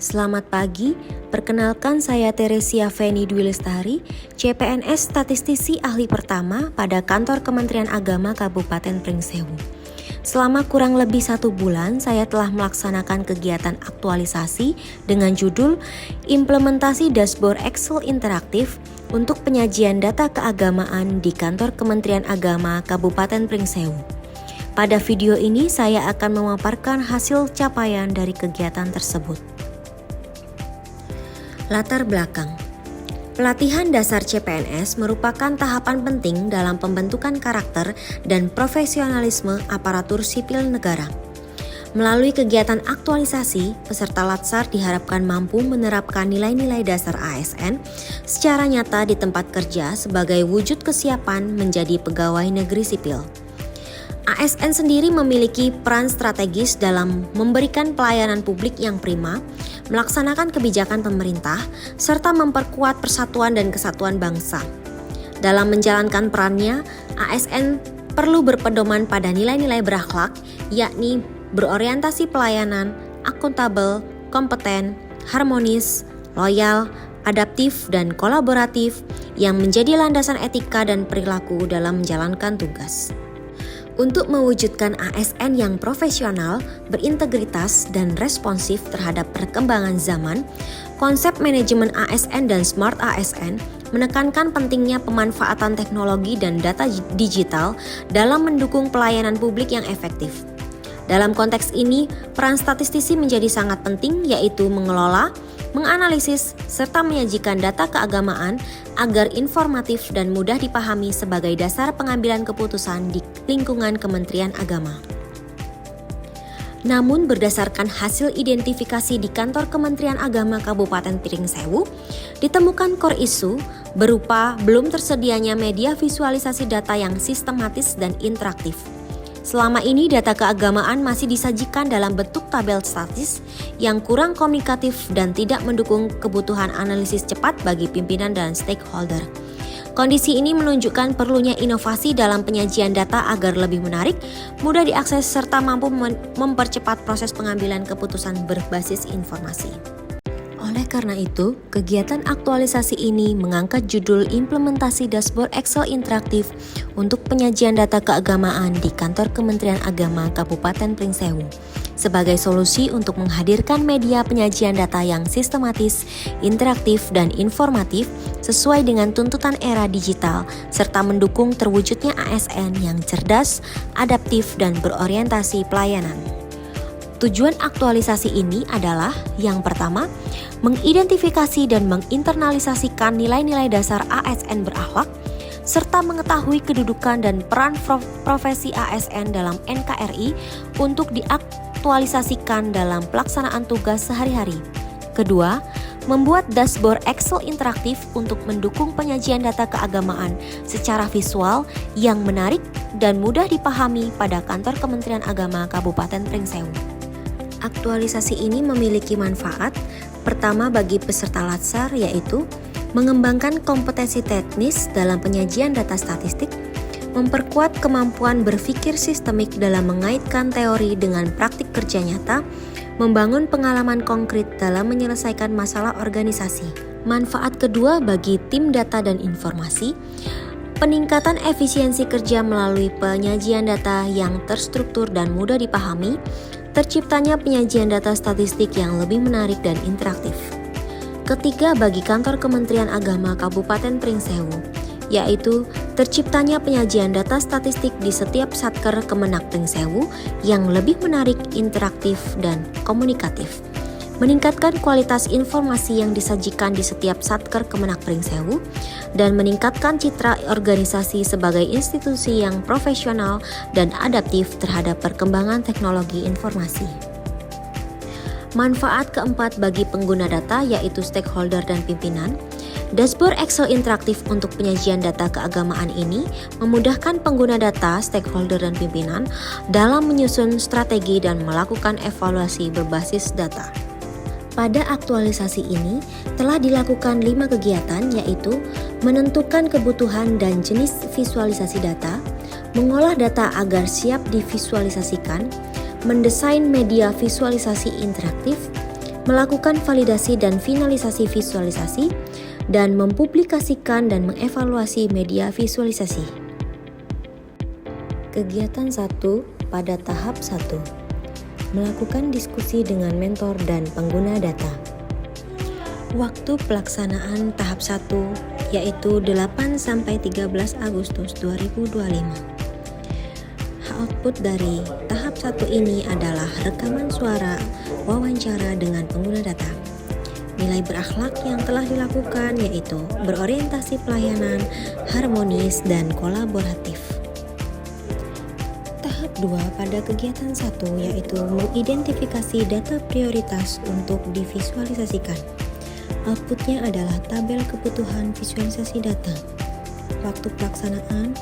Selamat pagi, perkenalkan saya Teresia Feni Dwi Lestari, CPNS Statistisi Ahli Pertama pada Kantor Kementerian Agama Kabupaten Pringsewu. Selama kurang lebih 1 bulan, saya telah melaksanakan kegiatan aktualisasi dengan judul Implementasi Dashboard Excel Interaktif untuk penyajian data keagamaan di Kantor Kementerian Agama Kabupaten Pringsewu. Pada video ini, saya akan memaparkan hasil capaian dari kegiatan tersebut. Latar belakang. Pelatihan dasar CPNS merupakan tahapan penting dalam pembentukan karakter dan profesionalisme aparatur sipil negara. Melalui kegiatan aktualisasi, peserta Latsar diharapkan mampu menerapkan nilai-nilai dasar ASN secara nyata di tempat kerja sebagai wujud kesiapan menjadi pegawai negeri sipil. ASN sendiri memiliki peran strategis dalam memberikan pelayanan publik yang prima, melaksanakan kebijakan pemerintah, serta memperkuat persatuan dan kesatuan bangsa. Dalam menjalankan perannya, ASN perlu berpedoman pada nilai-nilai berakhlak, yakni berorientasi pelayanan, akuntabel, kompeten, harmonis, loyal, adaptif, dan kolaboratif yang menjadi landasan etika dan perilaku dalam menjalankan tugas. Untuk mewujudkan ASN yang profesional, berintegritas, dan responsif terhadap perkembangan zaman, konsep manajemen ASN dan Smart ASN menekankan pentingnya pemanfaatan teknologi dan data digital dalam mendukung pelayanan publik yang efektif. Dalam konteks ini, peran statistisi menjadi sangat penting, yaitu mengelola, menganalisis, serta menyajikan data keagamaan agar informatif dan mudah dipahami sebagai dasar pengambilan keputusan di lingkungan Kementerian Agama. Namun berdasarkan hasil identifikasi di Kantor Kementerian Agama Kabupaten Pringsewu, ditemukan core issue berupa belum tersedianya media visualisasi data yang sistematis dan interaktif. Selama ini data keagamaan masih disajikan dalam bentuk tabel statis yang kurang komunikatif dan tidak mendukung kebutuhan analisis cepat bagi pimpinan dan stakeholder. Kondisi ini menunjukkan perlunya inovasi dalam penyajian data agar lebih menarik, mudah diakses serta mampu mempercepat proses pengambilan keputusan berbasis informasi. Oleh karena itu, kegiatan aktualisasi ini mengangkat judul Implementasi Dashboard Excel Interaktif untuk penyajian data keagamaan di Kantor Kementerian Agama Kabupaten Pringsewu sebagai solusi untuk menghadirkan media penyajian data yang sistematis, interaktif, dan informatif sesuai dengan tuntutan era digital serta mendukung terwujudnya ASN yang cerdas, adaptif, dan berorientasi pelayanan. Tujuan aktualisasi ini adalah yang pertama, mengidentifikasi dan menginternalisasikan nilai-nilai dasar ASN berakhlak, serta mengetahui kedudukan dan peran profesi ASN dalam NKRI untuk diaktualisasikan dalam pelaksanaan tugas sehari-hari. Kedua, membuat dashboard Excel interaktif untuk mendukung penyajian data keagamaan secara visual yang menarik dan mudah dipahami pada Kantor Kementerian Agama Kabupaten Pringsewu. Aktualisasi ini memiliki manfaat pertama bagi peserta Latsar, yaitu mengembangkan kompetensi teknis dalam penyajian data statistik, memperkuat kemampuan berpikir sistemik dalam mengaitkan teori dengan praktik kerja nyata, membangun pengalaman konkret dalam menyelesaikan masalah organisasi. Manfaat kedua bagi tim data dan informasi, peningkatan efisiensi kerja melalui penyajian data yang terstruktur dan mudah dipahami, terciptanya penyajian data statistik yang lebih menarik dan interaktif. Ketiga, bagi Kantor Kementerian Agama Kabupaten Pringsewu, yaitu terciptanya penyajian data statistik di setiap Satker Kemenak Pringsewu yang lebih menarik, interaktif, dan komunikatif. Meningkatkan kualitas informasi yang disajikan di setiap Satker Kemenak Pringsewu dan meningkatkan citra organisasi sebagai institusi yang profesional dan adaptif terhadap perkembangan teknologi informasi. Manfaat keempat bagi pengguna data, yaitu stakeholder dan pimpinan. Dashboard Excel interaktif untuk penyajian data keagamaan ini memudahkan pengguna data, stakeholder, dan pimpinan dalam menyusun strategi dan melakukan evaluasi berbasis data. Pada aktualisasi ini telah dilakukan 5 kegiatan, yaitu menentukan kebutuhan dan jenis visualisasi data, mengolah data agar siap divisualisasikan, mendesain media visualisasi interaktif, melakukan validasi dan finalisasi visualisasi, dan mempublikasikan dan mengevaluasi media visualisasi. Kegiatan 1 pada tahap 1. Melakukan diskusi dengan mentor dan pengguna data. Waktu pelaksanaan tahap 1 yaitu 8-13 Agustus 2025. Output dari tahap 1 ini adalah rekaman suara wawancara dengan pengguna data. Nilai berakhlak yang telah dilakukan yaitu berorientasi pelayanan, harmonis, dan kolaboratif. Tahap 2 pada kegiatan 1 yaitu mengidentifikasi data prioritas untuk divisualisasikan. Outputnya adalah tabel kebutuhan visualisasi data. Waktu pelaksanaan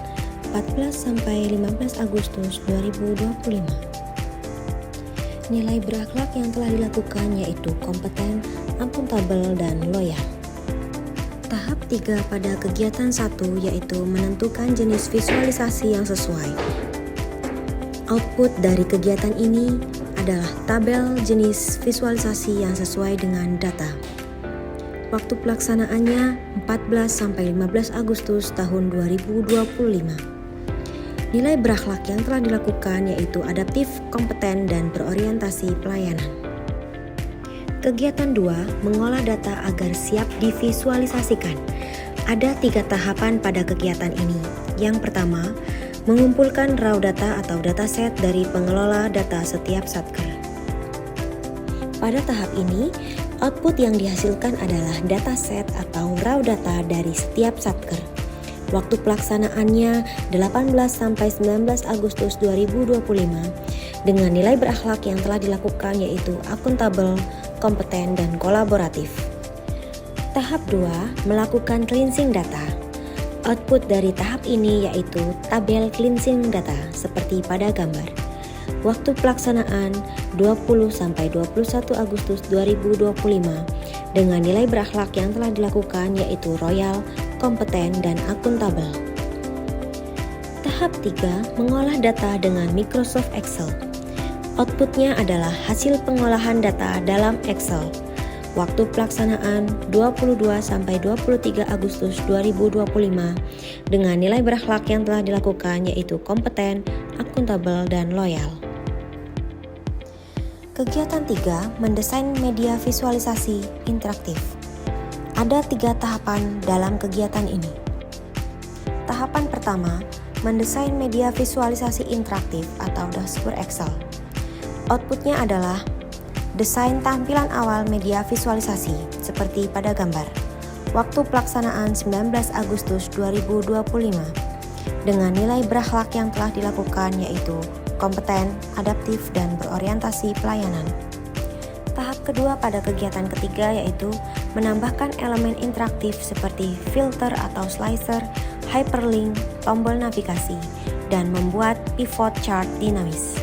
14-15 Agustus 2025. Nilai berakhlak yang telah dilakukan yaitu kompeten, akuntabel, dan loyal. Tahap 3 pada kegiatan 1 yaitu menentukan jenis visualisasi yang sesuai. Output dari kegiatan ini adalah tabel jenis visualisasi yang sesuai dengan data. Waktu pelaksanaannya 14-15 Agustus tahun 2025. Nilai berakhlak yang telah dilakukan yaitu adaptif, kompeten, dan berorientasi pelayanan. Kegiatan 2, mengolah data agar siap divisualisasikan. Ada 3 tahapan pada kegiatan ini. Yang pertama, mengumpulkan raw data atau dataset dari pengelola data setiap satker. Pada tahap ini, output yang dihasilkan adalah dataset atau raw data dari setiap satker. Waktu pelaksanaannya 18-19 Agustus 2025 dengan nilai berakhlak yang telah dilakukan yaitu akuntabel, kompeten, dan kolaboratif. Tahap 2, melakukan cleansing data. Output dari tahap ini yaitu tabel cleansing data seperti pada gambar. Waktu pelaksanaan 20-21 Agustus 2025 dengan nilai berakhlak yang telah dilakukan yaitu royal, kompeten, dan akuntabel. Tahap 3, mengolah data dengan Microsoft Excel. Outputnya adalah hasil pengolahan data dalam Excel. Waktu pelaksanaan 22-23 Agustus 2025 dengan nilai berakhlak yang telah dilakukan yaitu kompeten, akuntabel, dan loyal. Kegiatan 3, mendesain media visualisasi interaktif. Ada 3 tahapan dalam kegiatan ini. Tahapan pertama, mendesain media visualisasi interaktif atau dashboard Excel. Outputnya adalah desain tampilan awal media visualisasi seperti pada gambar. Waktu pelaksanaan 19 Agustus 2025 dengan nilai berakhlak yang telah dilakukan yaitu kompeten, adaptif, dan berorientasi pelayanan. Tahap kedua pada kegiatan ketiga yaitu menambahkan elemen interaktif seperti filter atau slicer, hyperlink, tombol navigasi, dan membuat pivot chart dinamis.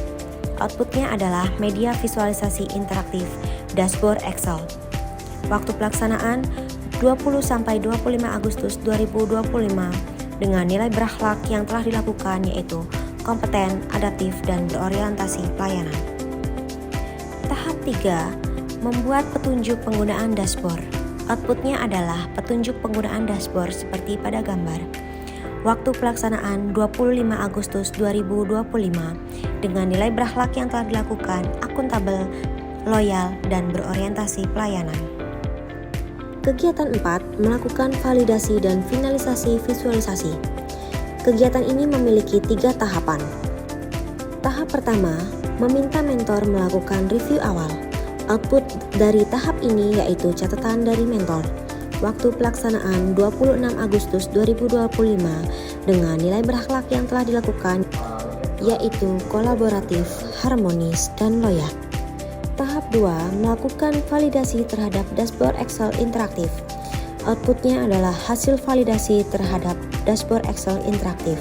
Outputnya adalah media visualisasi interaktif dashboard Excel. Waktu pelaksanaan 20-25 Agustus 2025 dengan nilai berakhlak yang telah dilakukan yaitu kompeten, adaptif, dan berorientasi pelayanan. Tahap 3, membuat petunjuk penggunaan dashboard. Outputnya adalah petunjuk penggunaan dashboard seperti pada gambar. Waktu pelaksanaan 25 Agustus 2025 dengan nilai berakhlak yang telah dilakukan akuntabel, loyal, dan berorientasi pelayanan. Kegiatan 4, melakukan validasi dan finalisasi visualisasi. Kegiatan ini memiliki 3 tahapan. Tahap pertama, meminta mentor melakukan review awal. Output dari tahap ini yaitu catatan dari mentor. Waktu pelaksanaan 26 Agustus 2025 dengan nilai berakhlak yang telah dilakukan yaitu kolaboratif, harmonis, dan loyal. Tahap 2, melakukan validasi terhadap dashboard Excel interaktif. Outputnya adalah hasil validasi terhadap dashboard Excel interaktif.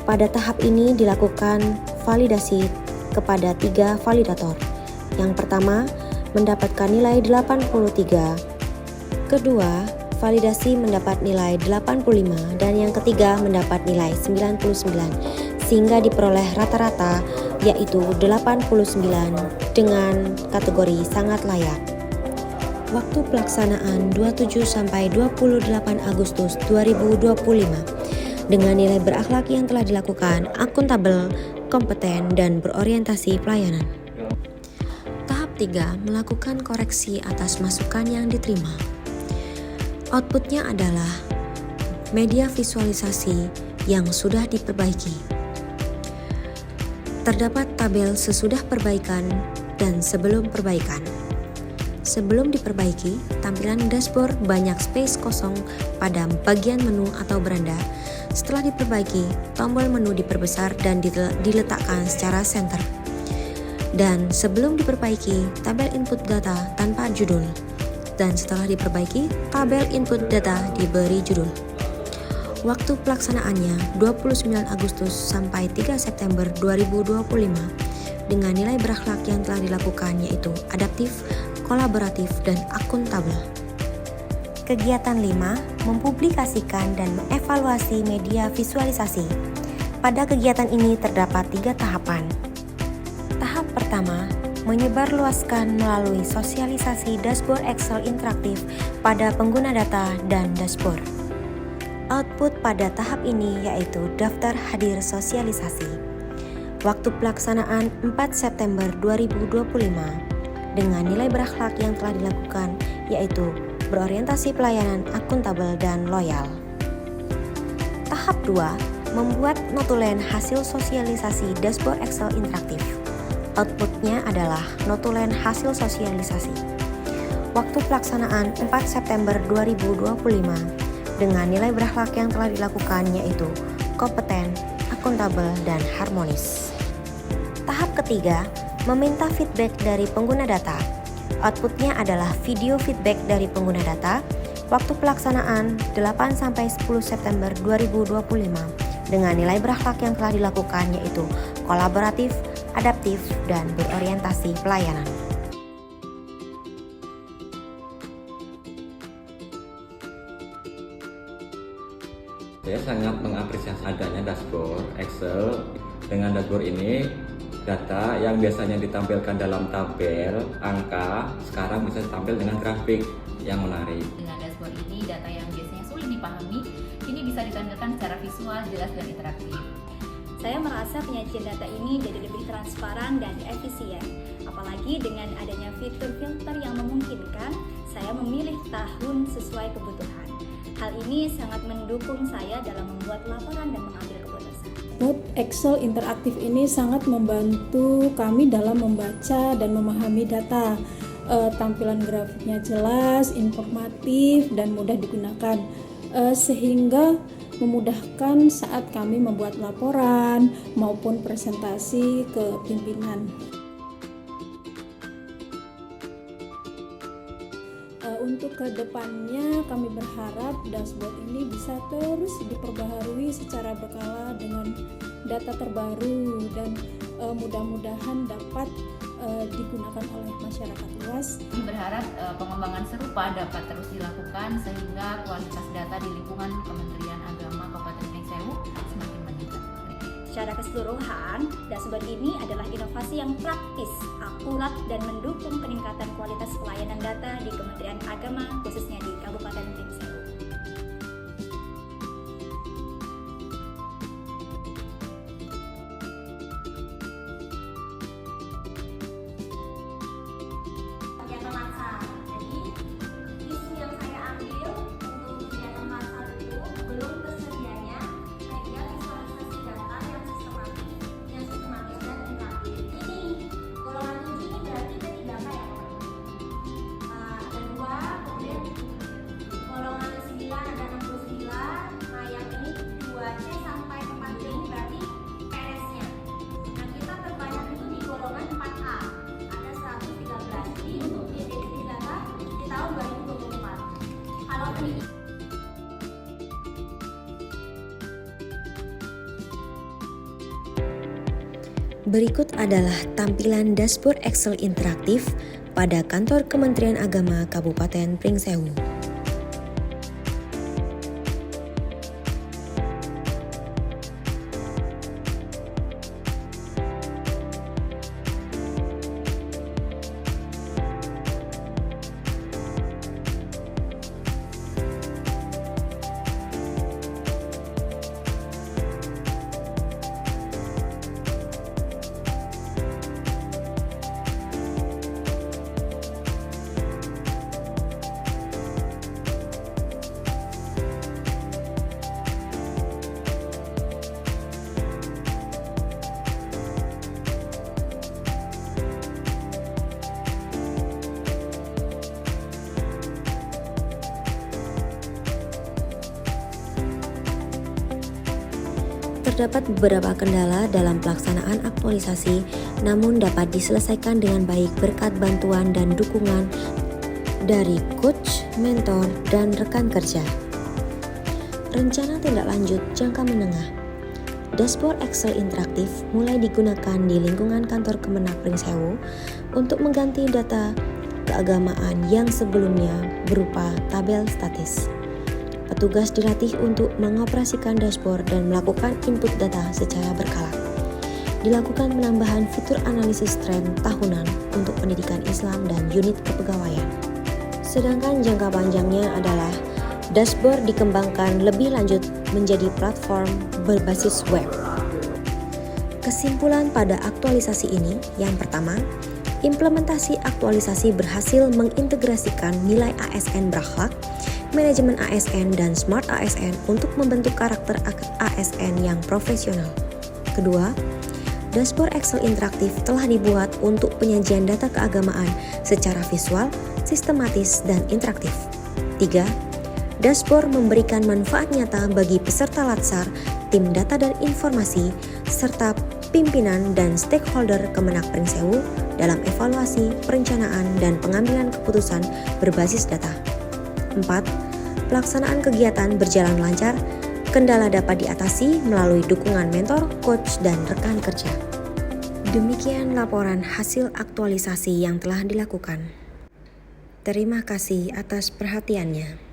Pada tahap ini dilakukan validasi kepada 3 validator. Yang pertama, mendapatkan nilai 83. Kedua, validasi mendapat nilai 85 dan yang ketiga mendapat nilai 99 sehingga diperoleh rata-rata yaitu 89 dengan kategori sangat layak. Waktu pelaksanaan 27 sampai 28 Agustus 2025 dengan nilai berakhlak yang telah dilakukan akuntabel, kompeten, dan berorientasi pelayanan. Tahap 3, melakukan koreksi atas masukan yang diterima. Outputnya adalah media visualisasi yang sudah diperbaiki. Terdapat tabel sesudah perbaikan dan sebelum perbaikan. Sebelum diperbaiki, tampilan dashboard banyak space kosong pada bagian menu atau beranda. Setelah diperbaiki, tombol menu diperbesar dan diletakkan secara center. Dan sebelum diperbaiki, tabel input data tanpa judul. Dan setelah diperbaiki, tabel input data diberi judul. Waktu pelaksanaannya 29 Agustus sampai 3 September 2025 dengan nilai berakhlak yang telah dilakukan yaitu adaptif, kolaboratif, dan akuntabel. Kegiatan 5, mempublikasikan dan mengevaluasi media visualisasi. Pada kegiatan ini terdapat 3 tahapan. Tahap pertama, menyebarluaskan melalui sosialisasi dashboard Excel interaktif pada pengguna data dan dashboard. Output pada tahap ini yaitu daftar hadir sosialisasi. Waktu pelaksanaan 4 September 2025 dengan nilai berakhlak yang telah dilakukan yaitu berorientasi pelayanan akuntabel dan loyal. Tahap 2, membuat notulen hasil sosialisasi dashboard Excel interaktif. Outputnya adalah notulen hasil sosialisasi. Waktu pelaksanaan 4 September 2025 dengan nilai berakhlak yang telah dilakukan yaitu kompeten, akuntabel, dan harmonis. Tahap ketiga, meminta feedback dari pengguna data. Outputnya adalah video feedback dari pengguna data. Waktu pelaksanaan 8-10 September 2025 dengan nilai berakhlak yang telah dilakukan yaitu kolaboratif, adaptif, dan berorientasi pelayanan. Saya sangat mengapresiasi adanya dashboard Excel. Dengan dashboard ini, data yang biasanya ditampilkan dalam tabel angka sekarang bisa ditampil dengan grafik yang menarik. Dengan dashboard ini, data yang biasanya sulit dipahami kini bisa ditampilkan secara visual, jelas, dan interaktif. Saya merasa penyajian data ini jadi lebih transparan dan efisien, apalagi dengan adanya fitur filter yang memungkinkan saya memilih tahun sesuai kebutuhan. Hal ini sangat mendukung saya dalam membuat laporan dan mengambil keputusan. Excel interaktif ini sangat membantu kami dalam membaca dan memahami data. Tampilan grafiknya jelas, informatif, dan mudah digunakan, sehingga memudahkan saat kami membuat laporan maupun presentasi ke pimpinan. Untuk kedepannya kami berharap dashboard ini bisa terus diperbaharui secara berkala dengan data terbaru dan mudah-mudahan dapat digunakan oleh masyarakat luas. Kami berharap pengembangan serupa dapat terus dilakukan sehingga kualitas data di lingkungan Kementerian Agama Kabupaten Pring Sewu semakin meningkat. Secara keseluruhan, dashboard ini adalah inovasi yang praktis, akurat, dan mendukung peningkatan kualitas pelayanan data di Kementerian Agama, khususnya di Kabupaten Pring Sewu. Berikut adalah tampilan dashboard Excel interaktif pada kantor Kementerian Agama Kabupaten Pring Sewu. Terdapat beberapa kendala dalam pelaksanaan aktualisasi, namun dapat diselesaikan dengan baik berkat bantuan dan dukungan dari coach, mentor, dan rekan kerja. Rencana tindak lanjut jangka menengah. Dashboard Excel interaktif mulai digunakan di lingkungan kantor Kemenak Pringsewu untuk mengganti data keagamaan yang sebelumnya berupa tabel statis. Petugas dilatih untuk mengoperasikan dashboard dan melakukan input data secara berkala. Dilakukan penambahan fitur analisis tren tahunan untuk pendidikan Islam dan unit kepegawaian. Sedangkan jangka panjangnya adalah dashboard dikembangkan lebih lanjut menjadi platform berbasis web. Kesimpulan pada aktualisasi ini, yang pertama, implementasi aktualisasi berhasil mengintegrasikan nilai ASN berakhlak, manajemen ASN, dan smart ASN untuk membentuk karakter ASN yang profesional. Kedua, dashboard Excel interaktif telah dibuat untuk penyajian data keagamaan secara visual, sistematis, dan interaktif. Tiga, dashboard memberikan manfaat nyata bagi peserta latsar, tim data dan informasi, serta pimpinan dan stakeholder Kemenak Pringsewu dalam evaluasi, perencanaan, dan pengambilan keputusan berbasis data. 4. Pelaksanaan kegiatan berjalan lancar, kendala dapat diatasi melalui dukungan mentor, coach, dan rekan kerja. Demikian laporan hasil aktualisasi yang telah dilakukan. Terima kasih atas perhatiannya.